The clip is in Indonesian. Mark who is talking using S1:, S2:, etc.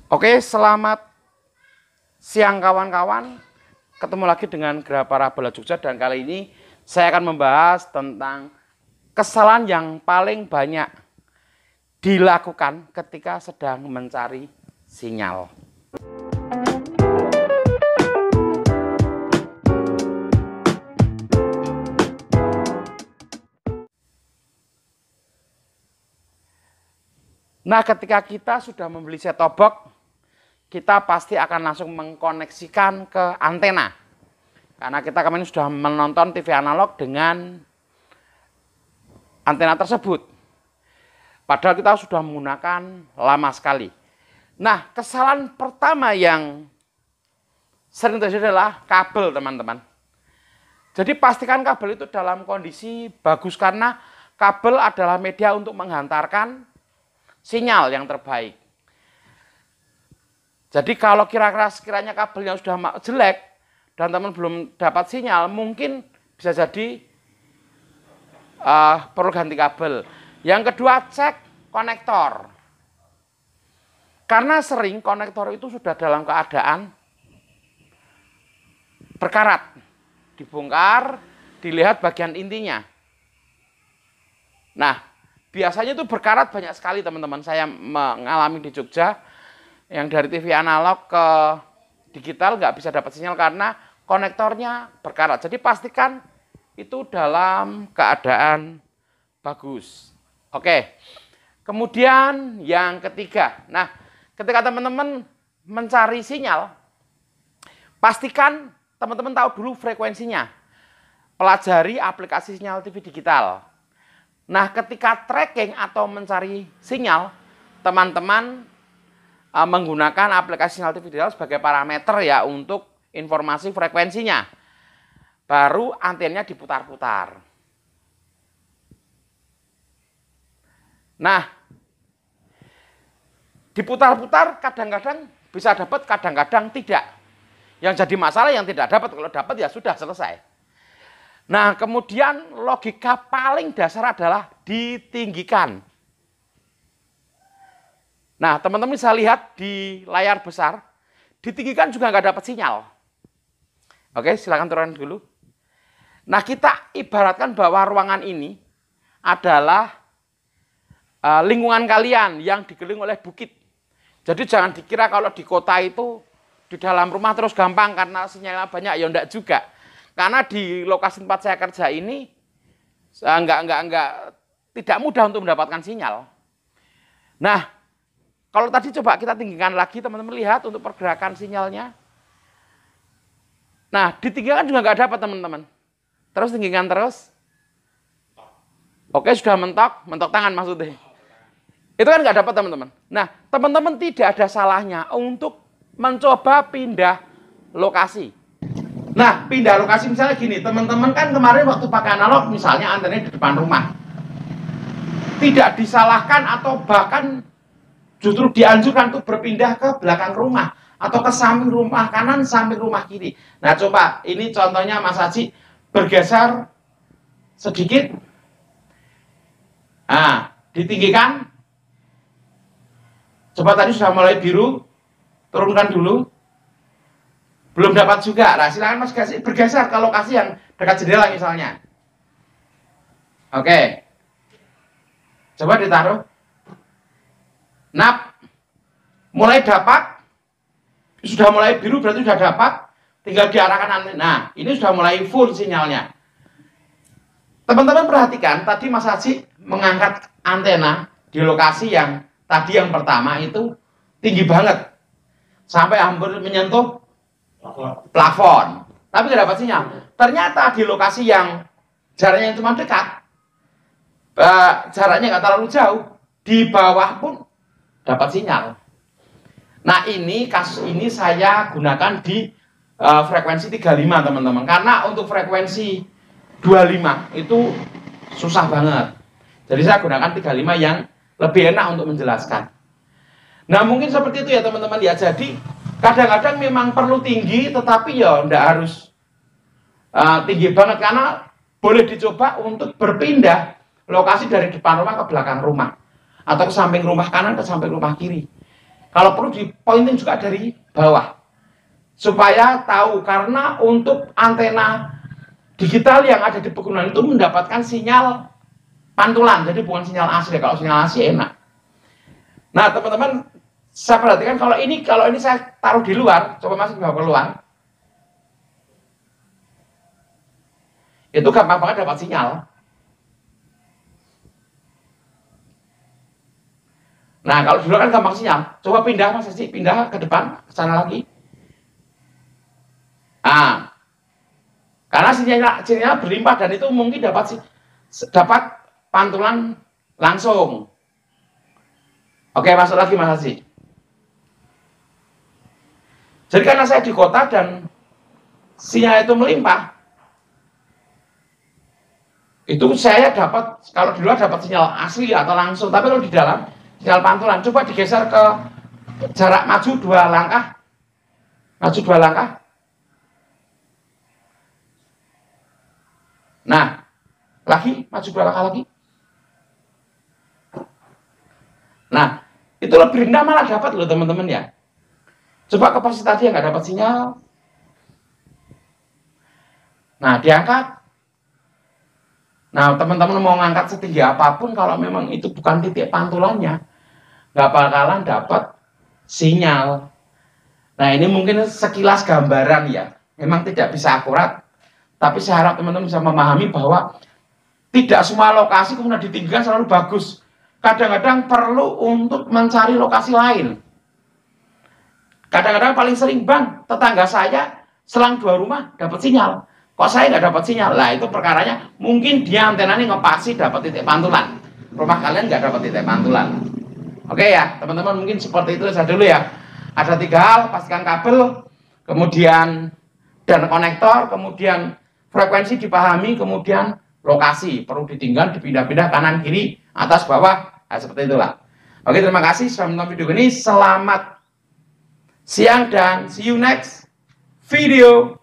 S1: Oke, selamat siang kawan-kawan. Ketemu lagi dengan Geraha Parabola Jogja dan kali ini saya akan membahas tentang kesalahan yang paling banyak dilakukan ketika sedang mencari sinyal. Nah, ketika kita sudah membeli set-top box, kita pasti akan langsung mengkoneksikan ke antena. Karena kita kemarin sudah menonton TV analog dengan antena tersebut. Padahal kita sudah menggunakan lama sekali. Nah, kesalahan pertama yang sering terjadi adalah kabel, teman-teman. Jadi pastikan kabel itu dalam kondisi bagus karena kabel adalah media untuk menghantarkan sinyal yang terbaik. Jadi kalau sekiranya kabelnya sudah jelek dan teman belum dapat sinyal, mungkin bisa jadi perlu ganti kabel. Yang kedua, cek konektor. Karena sering konektor itu sudah dalam keadaan berkarat. Dibongkar, dilihat bagian intinya. Nah, biasanya itu berkarat banyak sekali teman-teman. Saya mengalami di Jogja, yang dari TV analog ke digital nggak bisa dapat sinyal karena konektornya berkarat. Jadi pastikan itu dalam keadaan bagus. Oke, kemudian yang ketiga. Nah, ketika teman-teman mencari sinyal, pastikan teman-teman tahu dulu frekuensinya. Pelajari aplikasi sinyal TV digital. Nah, ketika tracking atau mencari sinyal, teman-teman menggunakan aplikasi sinyal TV digital sebagai parameter ya untuk informasi frekuensinya. Baru antenanya diputar-putar. Nah, diputar-putar kadang-kadang bisa dapat, kadang-kadang tidak. Yang jadi masalah yang tidak dapat, kalau dapat ya sudah selesai. Nah, kemudian logika paling dasar adalah ditinggikan. Nah, teman-teman bisa lihat di layar besar, ditinggikan juga nggak dapat sinyal. Oke, silakan turun dulu. Nah, kita ibaratkan bahwa ruangan ini adalah lingkungan kalian yang dikelilingi oleh bukit. Jadi jangan dikira kalau di kota itu di dalam rumah terus gampang karena sinyalnya banyak, ya enggak juga. Karena di lokasi tempat saya kerja ini tidak mudah untuk mendapatkan sinyal. Nah, kalau tadi coba kita tinggikan lagi, teman-teman lihat untuk pergerakan sinyalnya. Nah, ditinggikan juga nggak dapat, teman-teman. Terus tinggikan terus. Oke, sudah mentok tangan maksudnya. Itu kan nggak dapat, teman-teman. Nah, teman-teman tidak ada salahnya untuk mencoba pindah lokasi. Nah, pindah lokasi misalnya gini, teman-teman kan kemarin waktu pakai analog misalnya antenanya di depan rumah. Tidak disalahkan atau bahkan justru dianjurkan untuk berpindah ke belakang rumah atau ke samping rumah kanan, samping rumah kiri. Nah, coba ini contohnya Mas Haji bergeser sedikit. Nah, ditinggikan. Coba tadi sudah mulai biru, turunkan dulu. Belum dapat juga. Nah, silakan Mas bergeser ke lokasi yang dekat jendela misalnya. Oke. Coba ditaruh. Nah, mulai dapat. Sudah mulai biru berarti sudah dapat. Tinggal diarahkan antena. Nah, ini sudah mulai full sinyalnya. Teman-teman perhatikan, tadi Mas Haji mengangkat antena di lokasi yang tadi yang pertama itu tinggi banget. Sampai hampir menyentuh plafon, tapi nggak dapat sinyal. Ternyata di lokasi yang jaraknya cuma dekat, jaraknya nggak terlalu jauh, di bawah pun dapat sinyal. Nah, ini kasus ini saya gunakan di frekuensi 35, teman-teman. Karena untuk frekuensi 25 itu susah banget. Jadi saya gunakan 35 yang lebih enak untuk menjelaskan. Nah, mungkin seperti itu ya teman-teman ya. Jadi kadang-kadang memang perlu tinggi, tetapi ya enggak harus tinggi banget, karena boleh dicoba untuk berpindah lokasi dari depan rumah ke belakang rumah, atau ke samping rumah kanan ke samping rumah kiri. Kalau perlu di pointing juga dari bawah. Supaya tahu, karena untuk antena digital yang ada di pegunungan itu mendapatkan sinyal pantulan, jadi bukan sinyal asli. Kalau sinyal asli enak. Nah, teman-teman, saya perhatikan kalau ini saya taruh di luar, coba masuk ke luar, itu gampang banget dapat sinyal. Nah, kalau di luar kan gampang sinyal. Coba pindah, Mas Haji, pindah ke depan, ke sana lagi. Nah, karena sinyal berlimpah dan itu mungkin dapat pantulan langsung. Oke, masuk lagi Mas Haji. Jadi karena saya di kota dan sinyal itu melimpah, itu saya dapat, kalau di luar dapat sinyal asli atau langsung, tapi kalau di dalam sinyal pantulan. Coba digeser ke jarak maju 2 langkah. Maju 2 langkah. Nah, lagi, maju 2 langkah lagi. Nah, itu lebih rendah malah dapat loh teman-teman ya. Coba ke posisi tadi yang nggak dapat sinyal. Nah, diangkat. Nah, teman-teman mau ngangkat setinggi apapun, kalau memang itu bukan titik pantulannya, nggak bakalan dapat sinyal. Nah, ini mungkin sekilas gambaran ya. Memang tidak bisa akurat, tapi saya harap teman-teman bisa memahami bahwa tidak semua lokasi kemudian ditinggikan selalu bagus. Kadang-kadang perlu untuk mencari lokasi lain. Kadang-kadang paling sering, Bang, tetangga saya selang 2 rumah dapat sinyal. Kok saya nggak dapat sinyal? Lah, itu perkaranya mungkin dia antenanya ngepasi dapat titik pantulan. Rumah kalian nggak dapat titik pantulan. Oke ya, teman-teman, mungkin seperti itu saja dulu ya. Ada 3 hal, pastikan kabel, kemudian dan konektor, kemudian frekuensi dipahami, kemudian lokasi perlu ditinggal, dipindah-pindah kanan kiri, atas bawah. Nah, seperti itulah. Oke, terima kasih sudah menonton video ini. Selamat siang dan see you next video.